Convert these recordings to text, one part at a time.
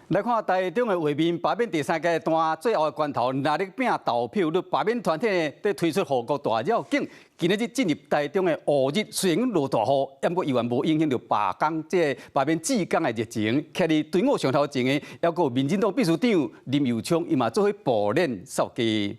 来看台中的画面，罢免第三届段最后的关头，热力拼投票率，罢免团体呢，在推出护国大绕境，今日进入台中的5日，虽然落大雨，不过依然无影响到罢工罢免志工的热情。徛伫队伍上头前的，还有民进党秘书长林佑昌，伊嘛做伙步练扫街。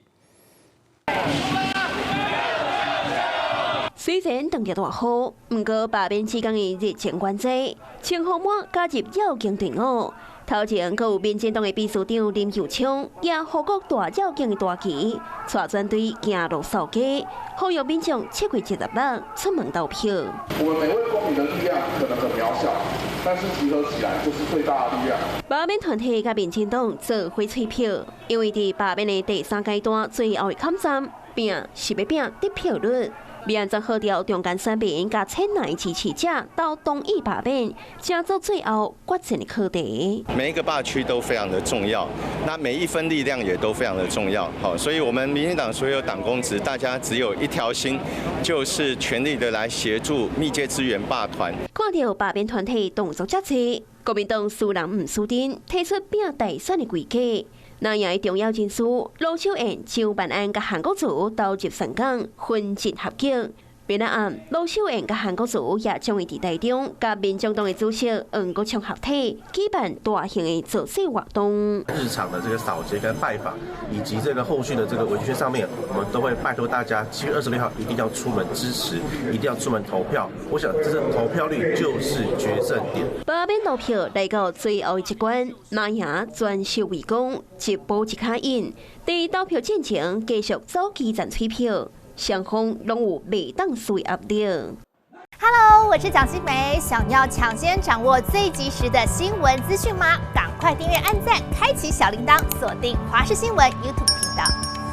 虽然当日大雨，不过罢免志工的热情关济，青红满加入绕境队伍。头前，阁有民进党的秘书长林佑昌，也护国大绕境的大旗，带专队行路扫街，呼吁民众7月16日出门投票。我们每位公民的力量可能很渺小，但是集合起来就是最大的力量。罢免团体甲民进党做伙催票，因为伫罢免的第3阶段最后的坎站，拼是要拼得票率。免则号召中间选民甲千内支持者到同意罢免，加做最后决战的课题。每一个罢区都非常的重要，那每一分力量也都非常的重要。好，所以我们民进党所有党公职，大家只有一条心，就是全力的来协助密接支援罢团。看到罢免团体动作这济，国民党输人唔输阵，提出拼大选的规矩。那样的重要人士卢秀燕、张万安甲韩国瑜投入成功，分进合击。明仔暗，卢秀燕甲韩国瑜也将会伫台中，甲民众党的主席黄国昌合体，举办大型的造势活动。日常的这个扫街跟拜访，以及这个后续的这个文宣上面，我们都会拜托大家7月26号一定要出门支持，一定要出门投票。我想，这个投票率就是决胜点。罢免投票来到最后一关，拿赢全收围攻，一步一脚印。在投票进前，继续走基层催票。双方拢有未当输的压力。Hello， 我是蒋欣梅。想要抢先掌握最及时的新闻资讯吗？赶快订阅、按赞、开启小铃铛，锁定华视新闻 YouTube 频道。